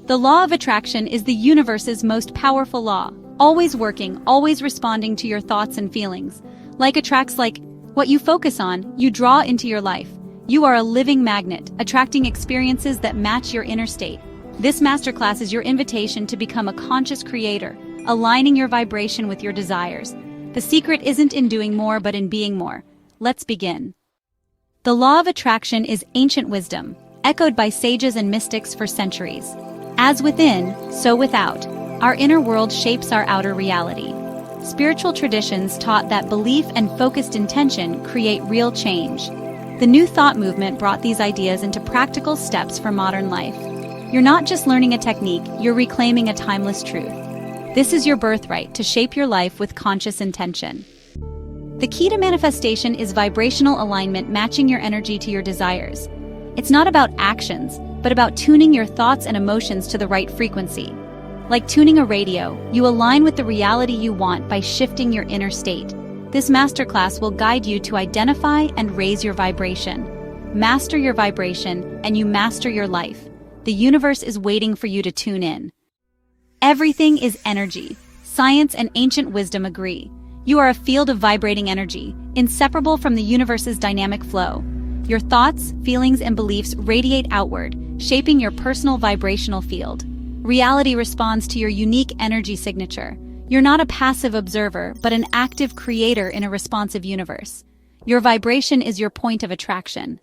The law of attraction is the universe's most powerful law, always working, always responding to your thoughts and feelings. Like what you focus on, you draw into your life. You are a living magnet, attracting experiences that match your inner state. This masterclass is your invitation to become a conscious creator, aligning your vibration with your desires. The secret isn't in doing more, but in being more. Let's begin. The law of attraction is ancient wisdom, echoed by sages and mystics for centuries. As within, so without, our inner world shapes our outer reality. Spiritual traditions taught that belief and focused intention create real change. The New Thought movement brought these ideas into practical steps for modern life. You're not just learning a technique, you're reclaiming a timeless truth. This is your birthright to shape your life with conscious intention. The key to manifestation is vibrational alignment, matching your energy to your desires. It's not about actions, but about tuning your thoughts and emotions to the right frequency. Like tuning a radio, you align with the reality you want by shifting your inner state. This masterclass will guide you to identify and raise your vibration. Master your vibration, and you master your life. The universe is waiting for you to tune in. Everything is energy. Science and ancient wisdom agree. You are a field of vibrating energy, inseparable from the universe's dynamic flow. Your thoughts, feelings, and beliefs radiate outward, shaping your personal vibrational field. Reality responds to your unique energy signature. You're not a passive observer, but an active creator in a responsive universe. Your vibration is your point of attraction.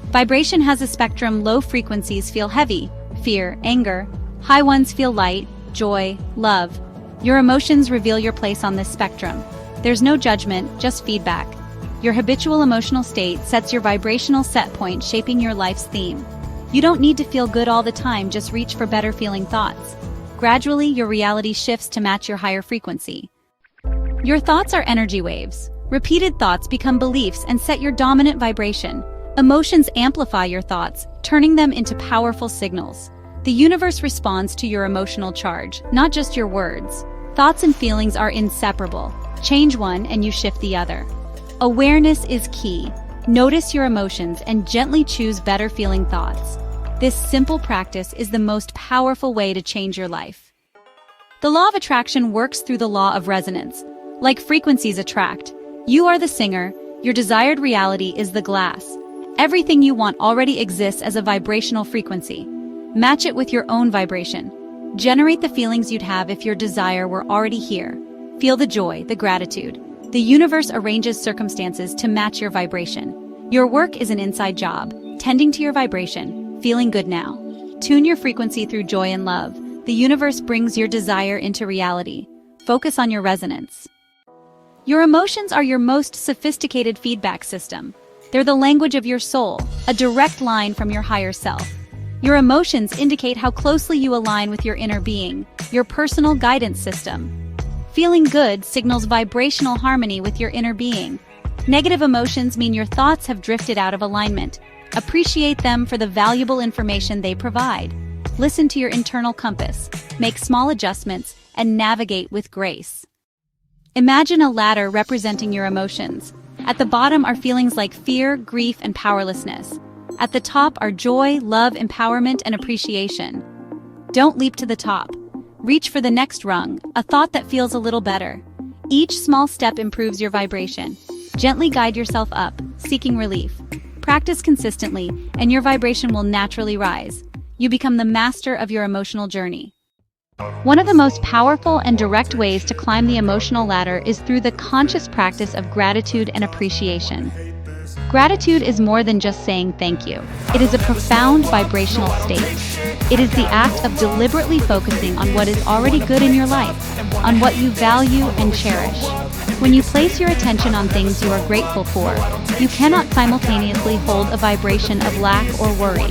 Vibration has a spectrum. Low frequencies feel heavy, fear, anger. High ones feel light, joy, love. Your emotions reveal your place on this spectrum. There's no judgment, just feedback. Your habitual emotional state sets your vibrational set point, shaping your life's theme. You don't need to feel good all the time, just reach for better feeling thoughts. Gradually, your reality shifts to match your higher frequency. Your thoughts are energy waves. Repeated thoughts become beliefs and set your dominant vibration. Emotions amplify your thoughts, turning them into powerful signals. The universe responds to your emotional charge, not just your words. Thoughts and feelings are inseparable. Change one and you shift the other. Awareness is key. Notice your emotions and gently choose better feeling thoughts. This simple practice is the most powerful way to change your life. The law of attraction works through the law of resonance. Like frequencies attract, you are the singer, your desired reality is the glass. Everything you want already exists as a vibrational frequency. Match it with your own vibration. Generate the feelings you'd have if your desire were already here. Feel the joy, the gratitude. The universe arranges circumstances to match your vibration. Your work is an inside job, tending to your vibration, feeling good now. Tune your frequency through joy and love. The universe brings your desire into reality. Focus on your resonance. Your emotions are your most sophisticated feedback system. They're the language of your soul, a direct line from your higher self. Your emotions indicate how closely you align with your inner being, your personal guidance system. Feeling good signals vibrational harmony with your inner being. Negative emotions mean your thoughts have drifted out of alignment. Appreciate them for the valuable information they provide. Listen to your internal compass, make small adjustments, and navigate with grace. Imagine a ladder representing your emotions. At the bottom are feelings like fear, grief, and powerlessness. At the top are joy, love, empowerment, and appreciation. Don't leap to the top. Reach for the next rung, a thought that feels a little better. Each small step improves your vibration. Gently guide yourself up, seeking relief. Practice consistently, and your vibration will naturally rise. You become the master of your emotional journey. One of the most powerful and direct ways to climb the emotional ladder is through the conscious practice of gratitude and appreciation. Gratitude is more than just saying thank you. It is a profound vibrational state. It is the act of deliberately focusing on what is already good in your life, on what you value and cherish. When you place your attention on things you are grateful for, you cannot simultaneously hold a vibration of lack or worry.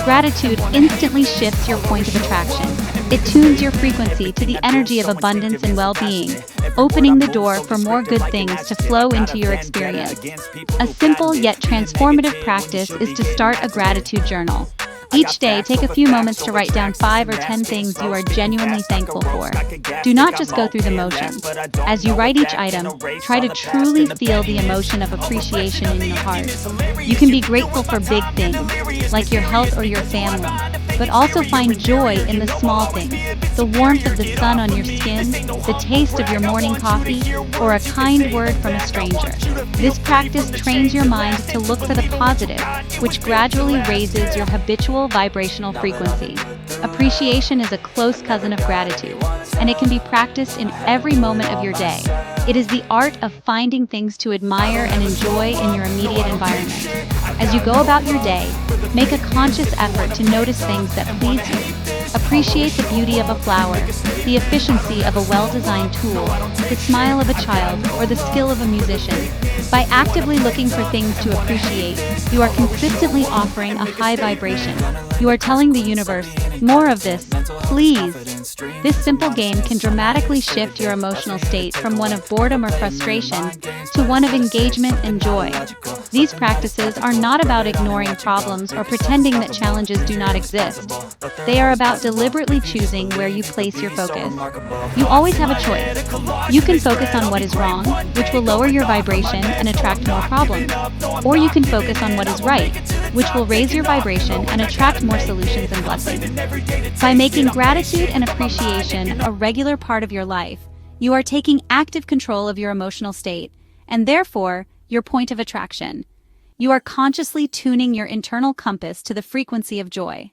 Gratitude instantly shifts your point of attraction. It tunes your frequency to the energy of abundance and well-being, opening the door for more good things to flow into your experience. A simple yet transformative practice is to start a gratitude journal. Each day, take a few moments to write down 5 or 10 things you are genuinely thankful for. Do not just go through the motions. As you write each item, try to truly feel the emotion of appreciation in your heart. You can be grateful for big things, like your health or your family, but also find joy in the small things. The warmth of the sun on your skin, the taste of your morning coffee, or a kind word from a stranger. This practice trains your mind to look for the positive, which gradually raises your habitual vibrational frequency. Appreciation is a close cousin of gratitude, and it can be practiced in every moment of your day. It is the art of finding things to admire and enjoy in your immediate environment. As you go about your day, make a conscious effort to notice things that please you. Appreciate the beauty of a flower, the efficiency of a well-designed tool, the smile of a child, or the skill of a musician. By actively looking for things to appreciate, you are consistently offering a high vibration. You are telling the universe, more of this, please. This simple game can dramatically shift your emotional state from one of boredom or frustration to one of engagement and joy. These practices are not about ignoring problems or pretending that challenges do not exist. They are about deliberately choosing where you place your focus. You always have a choice. You can focus on what is wrong, which will lower your vibration and attract more problems. Or you can focus on what is right, which will raise your vibration and attract more solutions and blessings. By making gratitude and appreciation a regular part of your life, you are taking active control of your emotional state, and therefore, your point of attraction. You are consciously tuning your internal compass to the frequency of joy.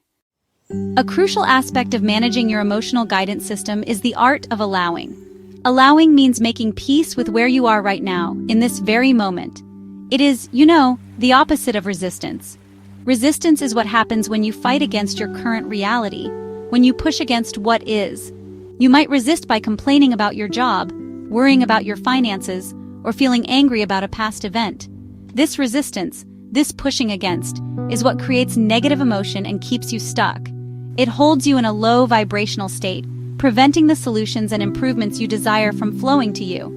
A crucial aspect of managing your emotional guidance system is the art of allowing. Allowing means making peace with where you are right now, in this very moment. It is, the opposite of resistance. Resistance is what happens when you fight against your current reality, when you push against what is. You might resist by complaining about your job, worrying about your finances, or feeling angry about a past event. This resistance, this pushing against, is what creates negative emotion and keeps you stuck. It holds you in a low vibrational state, preventing the solutions and improvements you desire from flowing to you.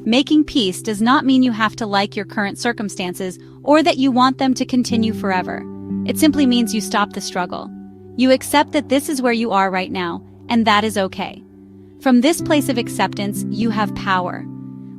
Making peace does not mean you have to like your current circumstances or that you want them to continue forever. It simply means you stop the struggle. You accept that this is where you are right now, and that is okay. From this place of acceptance, you have power.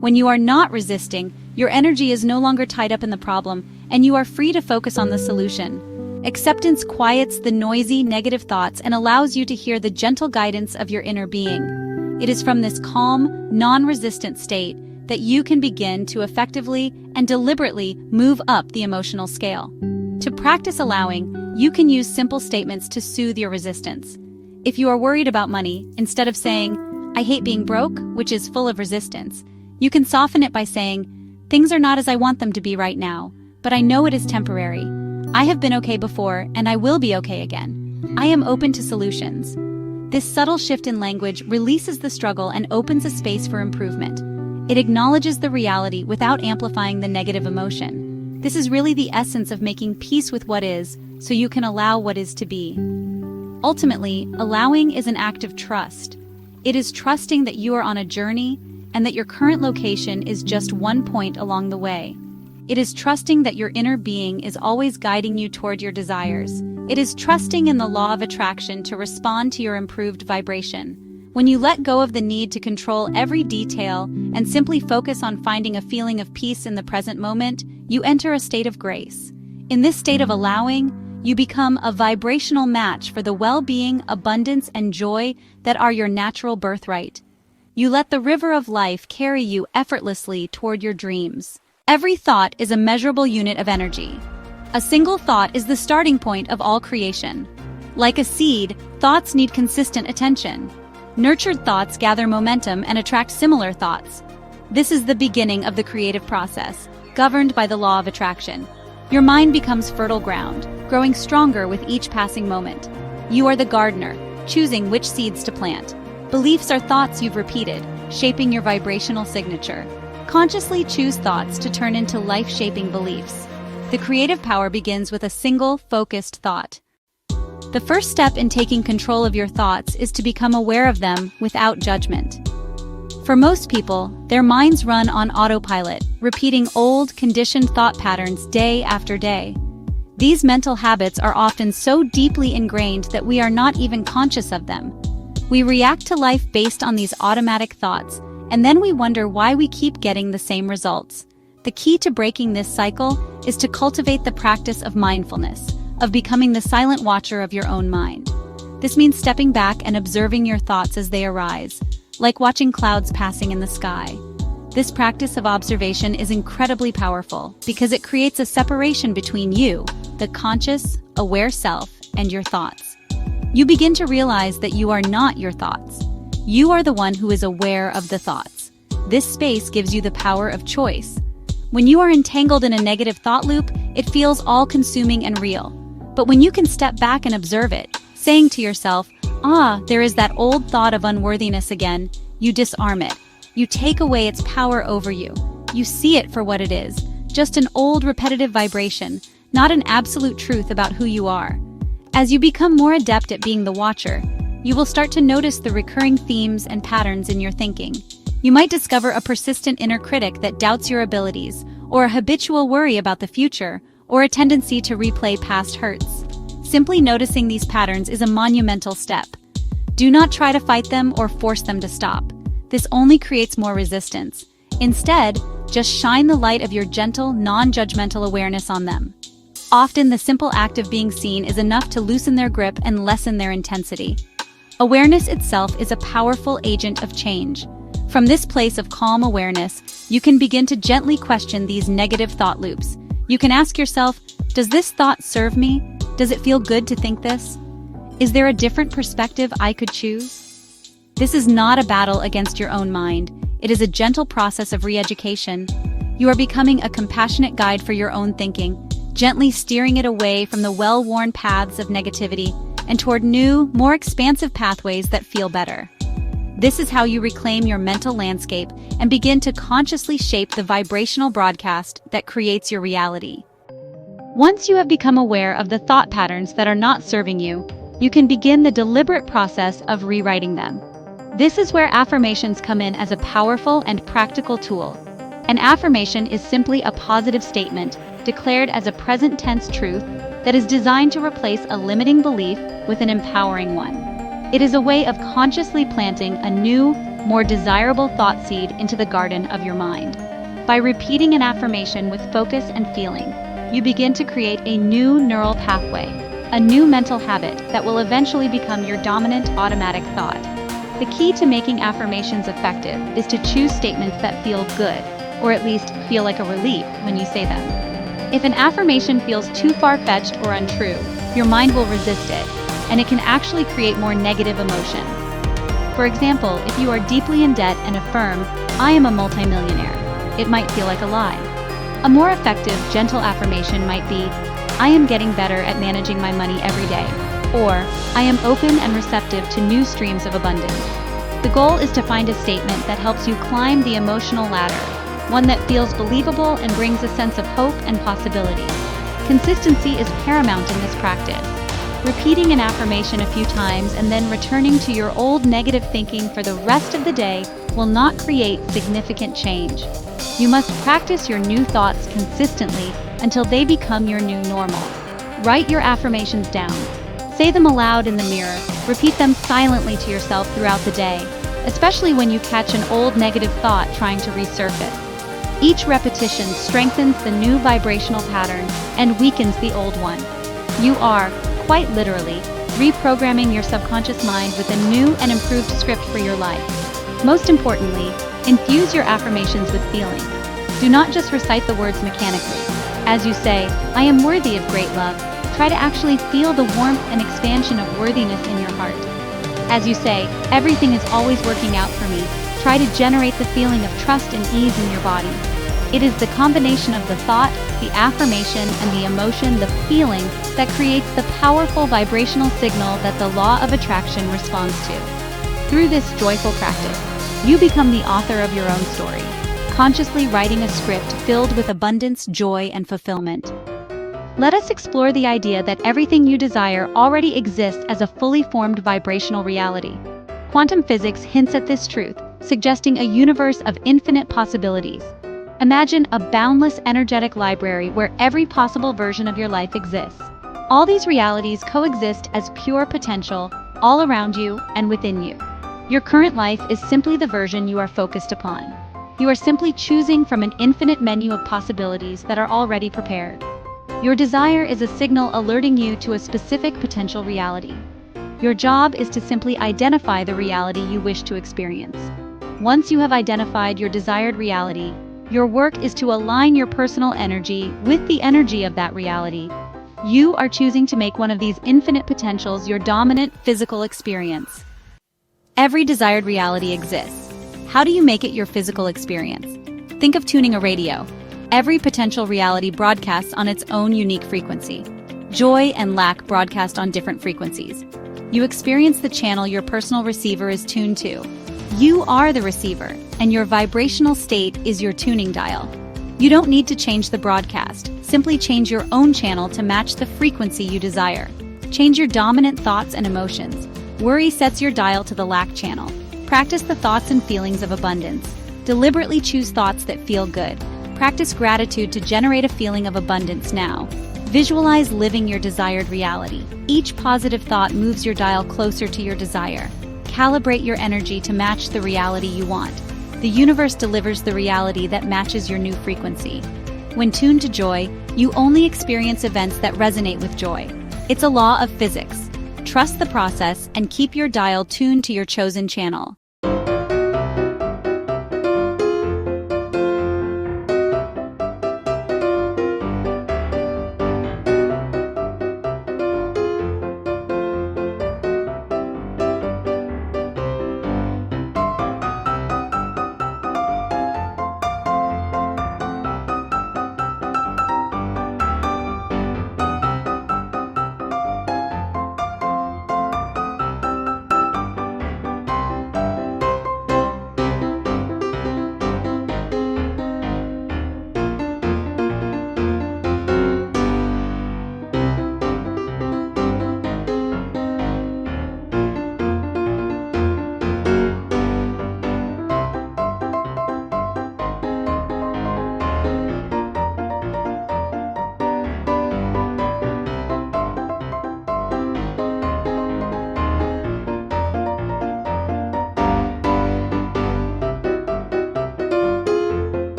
When you are not resisting, your energy is no longer tied up in the problem, and you are free to focus on the solution. Acceptance quiets the noisy, negative thoughts and allows you to hear the gentle guidance of your inner being. It is from this calm, non-resistant state that you can begin to effectively and deliberately move up the emotional scale. To practice allowing, you can use simple statements to soothe your resistance. If you are worried about money, instead of saying, "I hate being broke," which is full of resistance, you can soften it by saying, "Things are not as I want them to be right now, but I know it is temporary. I have been okay before, and I will be okay again. I am open to solutions." This subtle shift in language releases the struggle and opens a space for improvement. It acknowledges the reality without amplifying the negative emotion. This is really the essence of making peace with what is, so you can allow what is to be. Ultimately, allowing is an act of trust. It is trusting that you are on a journey and that your current location is just one point along the way. It is trusting that your inner being is always guiding you toward your desires. It is trusting in the law of attraction to respond to your improved vibration. When you let go of the need to control every detail and simply focus on finding a feeling of peace in the present moment, you enter a state of grace. In this state of allowing, you become a vibrational match for the well-being, abundance, and joy that are your natural birthright. You let the river of life carry you effortlessly toward your dreams. Every thought is a measurable unit of energy. A single thought is the starting point of all creation. Like a seed, thoughts need consistent attention. Nurtured thoughts gather momentum and attract similar thoughts. This is the beginning of the creative process, governed by the law of attraction. Your mind becomes fertile ground, growing stronger with each passing moment. You are the gardener, choosing which seeds to plant. Beliefs are thoughts you've repeated, shaping your vibrational signature. Consciously choose thoughts to turn into life-shaping beliefs. The creative power begins with a single, focused thought. The first step in taking control of your thoughts is to become aware of them without judgment. For most people, their minds run on autopilot, repeating old, conditioned thought patterns day after day. These mental habits are often so deeply ingrained that we are not even conscious of them. We react to life based on these automatic thoughts, and then we wonder why we keep getting the same results. The key to breaking this cycle is to cultivate the practice of mindfulness, of becoming the silent watcher of your own mind. This means stepping back and observing your thoughts as they arise, like watching clouds passing in the sky. This practice of observation is incredibly powerful because it creates a separation between you, the conscious, aware self, and your thoughts. You begin to realize that you are not your thoughts. You are the one who is aware of the thoughts. This space gives you the power of choice. When you are entangled in a negative thought loop, it feels all-consuming and real. But when you can step back and observe it, saying to yourself, there is that old thought of unworthiness again, you disarm it. You take away its power over you. You see it for what it is, just an old repetitive vibration, not an absolute truth about who you are. As you become more adept at being the watcher, you will start to notice the recurring themes and patterns in your thinking. You might discover a persistent inner critic that doubts your abilities, or a habitual worry about the future, or a tendency to replay past hurts. Simply noticing these patterns is a monumental step. Do not try to fight them or force them to stop. This only creates more resistance. Instead, just shine the light of your gentle, non-judgmental awareness on them. Often, the simple act of being seen is enough to loosen their grip and lessen their intensity. Awareness itself is a powerful agent of change. From this place of calm awareness, you can begin to gently question these negative thought loops. You can ask yourself, does this thought serve me? Does it feel good to think this? Is there a different perspective I could choose? This is not a battle against your own mind. It is a gentle process of re-education. You are becoming a compassionate guide for your own thinking, gently steering it away from the well-worn paths of negativity and toward new, more expansive pathways that feel better. This is how you reclaim your mental landscape and begin to consciously shape the vibrational broadcast that creates your reality. Once you have become aware of the thought patterns that are not serving you, you can begin the deliberate process of rewriting them. This is where affirmations come in as a powerful and practical tool. An affirmation is simply a positive statement declared as a present tense truth that is designed to replace a limiting belief with an empowering one. It is a way of consciously planting a new, more desirable thought seed into the garden of your mind. By repeating an affirmation with focus and feeling, you begin to create a new neural pathway, a new mental habit that will eventually become your dominant automatic thought. The key to making affirmations effective is to choose statements that feel good, or at least feel like a relief when you say them. If an affirmation feels too far-fetched or untrue, your mind will resist it, and it can actually create more negative emotion. For example, if you are deeply in debt and affirm, "I am a multimillionaire," it might feel like a lie. A more effective, gentle affirmation might be, "I am getting better at managing my money every day," or "I am open and receptive to new streams of abundance." The goal is to find a statement that helps you climb the emotional ladder, one that feels believable and brings a sense of hope and possibility. Consistency is paramount in this practice. Repeating an affirmation a few times and then returning to your old negative thinking for the rest of the day will not create significant change. You must practice your new thoughts consistently until they become your new normal. Write your affirmations down. Say them aloud in the mirror. Repeat them silently to yourself throughout the day, especially when you catch an old negative thought trying to resurface. Each repetition strengthens the new vibrational pattern and weakens the old one. You are, quite literally, reprogramming your subconscious mind with a new and improved script for your life. Most importantly, infuse your affirmations with feeling. Do not just recite the words mechanically. As you say, "I am worthy of great love," try to actually feel the warmth and expansion of worthiness in your heart. As you say, "Everything is always working out for me," try to generate the feeling of trust and ease in your body. It is the combination of the thought, the affirmation, and the emotion, the feeling, that creates the powerful vibrational signal that the law of attraction responds to. Through this joyful practice, you become the author of your own story, consciously writing a script filled with abundance, joy, and fulfillment. Let us explore the idea that everything you desire already exists as a fully formed vibrational reality. Quantum physics hints at this truth, suggesting a universe of infinite possibilities. Imagine a boundless energetic library where every possible version of your life exists. All these realities coexist as pure potential, all around you and within you. Your current life is simply the version you are focused upon. You are simply choosing from an infinite menu of possibilities that are already prepared. Your desire is a signal alerting you to a specific potential reality. Your job is to simply identify the reality you wish to experience. Once you have identified your desired reality, your work is to align your personal energy with the energy of that reality. You are choosing to make one of these infinite potentials your dominant physical experience. Every desired reality exists. How do you make it your physical experience? Think of tuning a radio. Every potential reality broadcasts on its own unique frequency. Joy and lack broadcast on different frequencies. You experience the channel your personal receiver is tuned to. You are the receiver, and your vibrational state is your tuning dial. You don't need to change the broadcast. Simply change your own channel to match the frequency you desire. Change your dominant thoughts and emotions. Worry sets your dial to the lack channel. Practice the thoughts and feelings of abundance. Deliberately choose thoughts that feel good. Practice gratitude to generate a feeling of abundance now. Visualize living your desired reality. Each positive thought moves your dial closer to your desire. Calibrate your energy to match the reality you want. The universe delivers the reality that matches your new frequency. When tuned to joy, you only experience events that resonate with joy. It's a law of physics. Trust the process and keep your dial tuned to your chosen channel.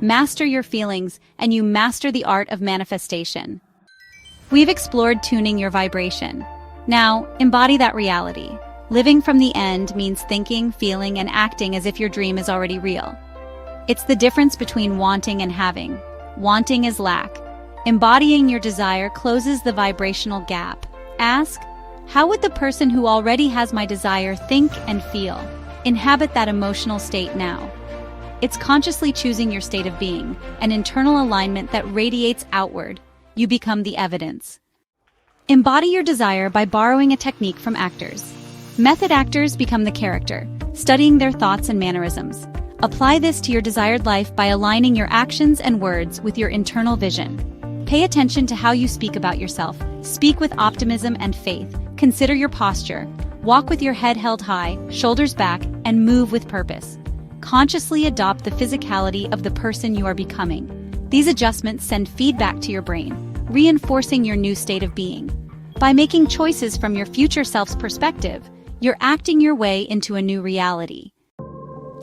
Master your feelings, and you master the art of manifestation. We've explored tuning your vibration. Now, embody that reality. Living from the end means thinking, feeling, and acting as if your dream is already real. It's the difference between wanting and having. Wanting is lack. Embodying your desire closes the vibrational gap. Ask, how would the person who already has my desire think and feel? Inhabit that emotional state now. It's consciously choosing your state of being, an internal alignment that radiates outward. You become the evidence. Embody your desire by borrowing a technique from actors. Method actors become the character, studying their thoughts and mannerisms. Apply this to your desired life by aligning your actions and words with your internal vision. Pay attention to how you speak about yourself. Speak with optimism and faith. Consider your posture. Walk with your head held high, shoulders back, and move with purpose. Consciously adopt the physicality of the person you are becoming. These adjustments send feedback to your brain, reinforcing your new state of being. By making choices from your future self's perspective, you're acting your way into a new reality.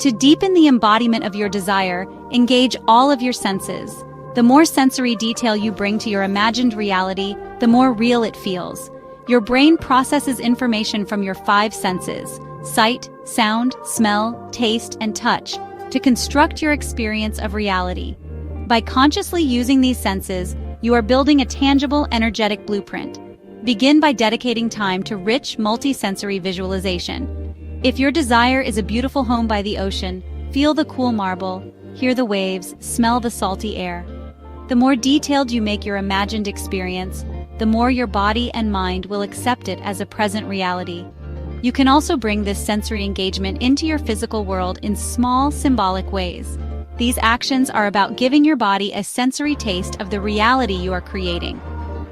To deepen the embodiment of your desire, engage all of your senses. The more sensory detail you bring to your imagined reality, the more real it feels. Your brain processes information from your five senses: sight, sound, smell, taste, and touch, to construct your experience of reality. By consciously using these senses, you are building a tangible, energetic blueprint. Begin by dedicating time to rich, multi-sensory visualization. If your desire is a beautiful home by the ocean, feel the cool marble, hear the waves, smell the salty air. The more detailed you make your imagined experience, the more your body and mind will accept it as a present reality. You can also bring this sensory engagement into your physical world in small, symbolic ways. These actions are about giving your body a sensory taste of the reality you are creating.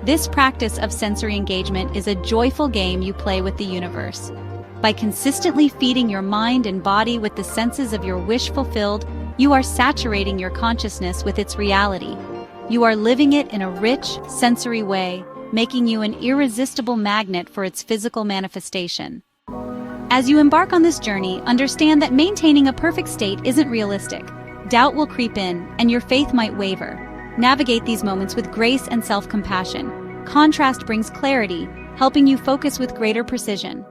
This practice of sensory engagement is a joyful game you play with the universe. By consistently feeding your mind and body with the senses of your wish fulfilled, you are saturating your consciousness with its reality. You are living it in a rich, sensory way, making you an irresistible magnet for its physical manifestation. As you embark on this journey, understand that maintaining a perfect state isn't realistic. Doubt will creep in, and your faith might waver. Navigate these moments with grace and self-compassion. Contrast brings clarity, helping you focus with greater precision.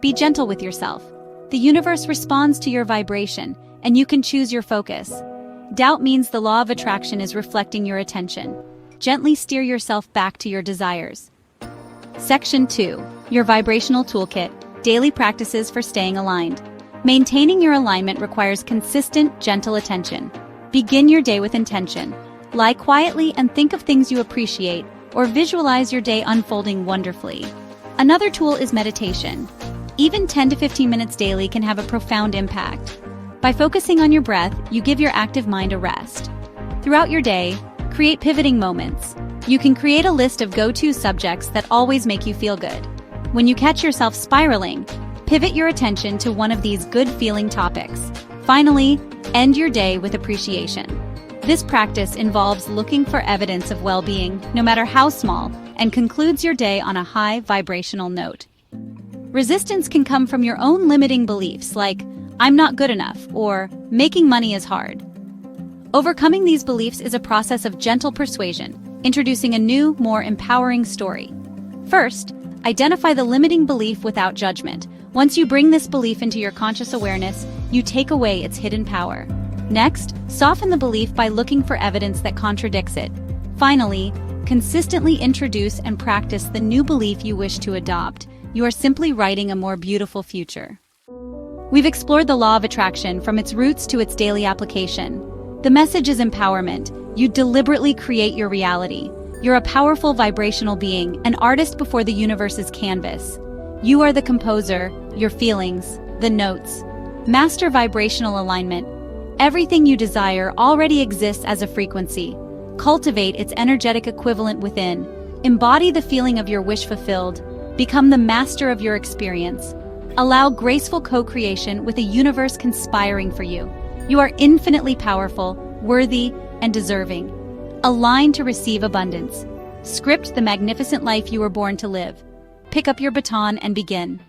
Be gentle with yourself. The universe responds to your vibration, and you can choose your focus. Doubt means the law of attraction is reflecting your attention. Gently steer yourself back to your desires. Section 2. Your Vibrational Toolkit. Daily Practices for Staying Aligned. Maintaining your alignment requires consistent, gentle attention. Begin your day with intention. Lie quietly and think of things you appreciate, or visualize your day unfolding wonderfully. Another tool is meditation. Even 10 to 15 minutes daily can have a profound impact. By focusing on your breath, you give your active mind a rest. Throughout your day, create pivoting moments. You can create a list of go-to subjects that always make you feel good. When you catch yourself spiraling, pivot your attention to one of these good-feeling topics. Finally, end your day with appreciation. This practice involves looking for evidence of well-being, no matter how small, and concludes your day on a high vibrational note. Resistance can come from your own limiting beliefs like, "I'm not good enough," or "making money is hard." Overcoming these beliefs is a process of gentle persuasion, introducing a new, more empowering story. First, identify the limiting belief without judgment. Once you bring this belief into your conscious awareness, you take away its hidden power. Next, soften the belief by looking for evidence that contradicts it. Finally, consistently introduce and practice the new belief you wish to adopt. You are simply writing a more beautiful future. We've explored the law of attraction from its roots to its daily application. The message is empowerment. You deliberately create your reality. You're a powerful vibrational being, an artist before the universe's canvas. You are the composer, your feelings, the notes. Master vibrational alignment. Everything you desire already exists as a frequency. Cultivate its energetic equivalent within. Embody the feeling of your wish fulfilled. Become the master of your experience. Allow graceful co-creation with a universe conspiring for you. You are infinitely powerful, worthy, and deserving. Align to receive abundance. Script the magnificent life you were born to live. Pick up your baton and begin.